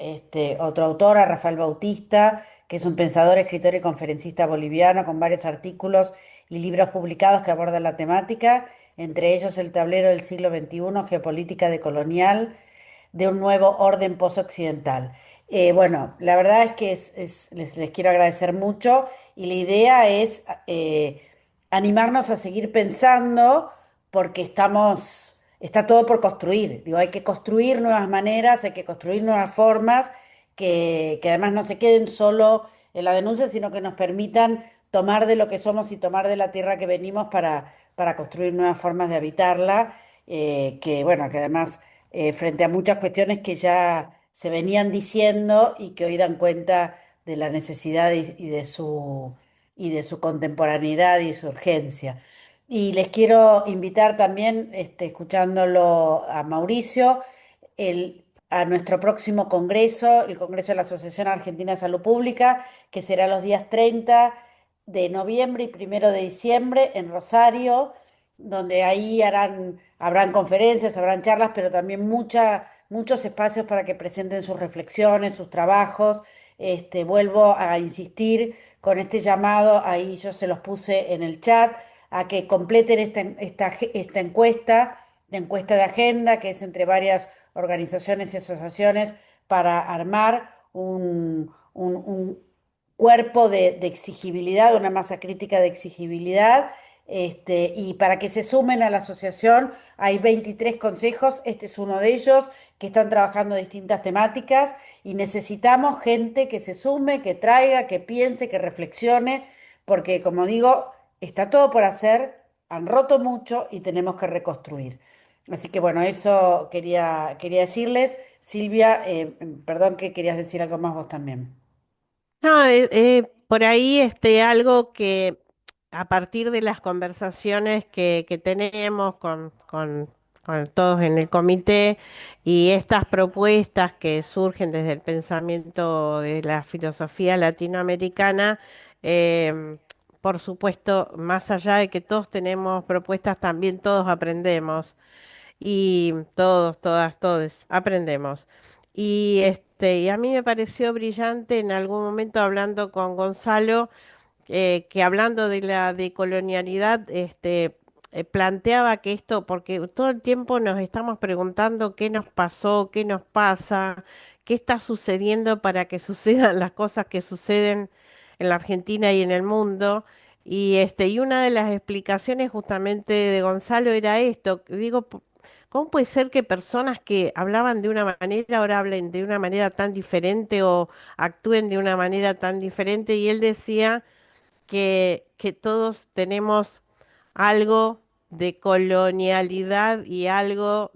otro autor, a Rafael Bautista, que es un pensador, escritor y conferencista boliviano con varios artículos y libros publicados que abordan la temática, entre ellos El tablero del siglo XXI, Geopolítica decolonial de un nuevo orden posoccidental. Bueno, la verdad es que les quiero agradecer mucho y la idea es animarnos a seguir pensando porque está todo por construir. Digo, hay que construir nuevas maneras, hay que construir nuevas formas que además no se queden solo en la denuncia, sino que nos permitan tomar de lo que somos y tomar de la tierra que venimos para construir nuevas formas de habitarla, que bueno, que además frente a muchas cuestiones que ya se venían diciendo y que hoy dan cuenta de la necesidad y de su contemporaneidad y su urgencia. Y les quiero invitar también, escuchándolo a Mauricio, a nuestro próximo congreso, el Congreso de la Asociación Argentina de Salud Pública, que será los días 30 de noviembre y 1 de diciembre en Rosario, donde ahí habrán conferencias, habrán charlas, pero también muchos espacios para que presenten sus reflexiones, sus trabajos. Vuelvo a insistir con este llamado, ahí yo se los puse en el chat, a que completen esta encuesta, la encuesta de agenda, que es entre varias organizaciones y asociaciones, para armar un cuerpo de exigibilidad, una masa crítica de exigibilidad, y para que se sumen a la asociación hay 23 consejos, este es uno de ellos, que están trabajando distintas temáticas y necesitamos gente que se sume, que traiga, que piense, que reflexione, porque como digo, está todo por hacer, han roto mucho y tenemos que reconstruir. Así que bueno, eso quería decirles. Silvia, perdón que querías decir algo más vos también. No, por ahí algo que a partir de las conversaciones que tenemos con todos en el comité y estas propuestas que surgen desde el pensamiento de la filosofía latinoamericana, por supuesto, más allá de que todos tenemos propuestas, también todos aprendemos y todos, todas, todos aprendemos. Y a mí me pareció brillante en algún momento hablando con Gonzalo, que hablando de la decolonialidad, planteaba que esto, porque todo el tiempo nos estamos preguntando qué nos pasó, qué nos pasa, qué está sucediendo para que sucedan las cosas que suceden en la Argentina y en el mundo. Y una de las explicaciones justamente de Gonzalo era esto. Digo, ¿cómo puede ser que personas que hablaban de una manera ahora hablen de una manera tan diferente o actúen de una manera tan diferente? Y él decía que todos tenemos algo de colonialidad y algo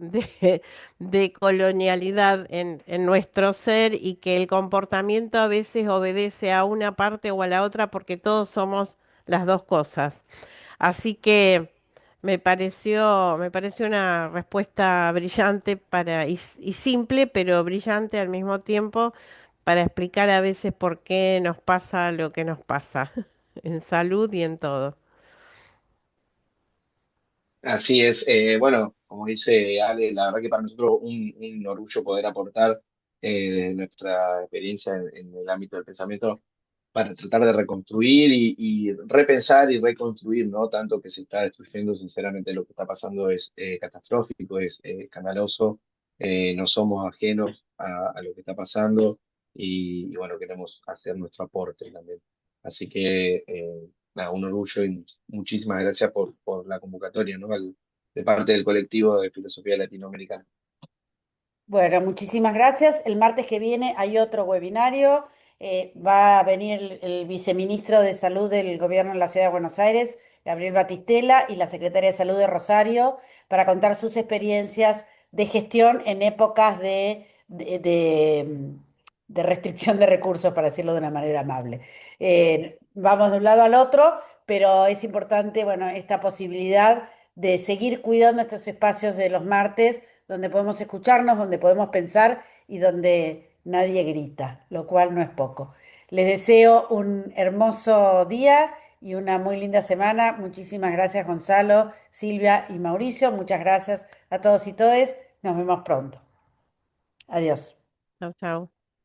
de colonialidad en nuestro ser y que el comportamiento a veces obedece a una parte o a la otra porque todos somos las dos cosas. Así que me pareció una respuesta brillante y simple, pero brillante al mismo tiempo para explicar a veces por qué nos pasa lo que nos pasa, en salud y en todo. Así es. Bueno, como dice Ale, la verdad que para nosotros un orgullo poder aportar de nuestra experiencia en el ámbito del pensamiento para tratar de reconstruir y repensar y reconstruir, ¿no? Tanto que se está destruyendo, sinceramente lo que está pasando es catastrófico, es escandaloso, no somos ajenos a lo que está pasando y, bueno, queremos hacer nuestro aporte también. Así que, nada, un orgullo y muchísimas gracias por la convocatoria, ¿no? De parte del colectivo de filosofía latinoamericana. Bueno, muchísimas gracias. El martes que viene hay otro webinario. Va a venir el viceministro de Salud del Gobierno de la Ciudad de Buenos Aires, Gabriel Batistela, y la secretaria de Salud de Rosario, para contar sus experiencias de gestión en épocas de restricción de recursos, para decirlo de una manera amable. Vamos de un lado al otro, pero es importante, bueno, esta posibilidad de seguir cuidando estos espacios de los martes donde podemos escucharnos, donde podemos pensar y donde nadie grita, lo cual no es poco. Les deseo un hermoso día y una muy linda semana. Muchísimas gracias, Gonzalo, Silvia y Mauricio. Muchas gracias a todos y todes. Nos vemos pronto. Adiós. Chau, chau.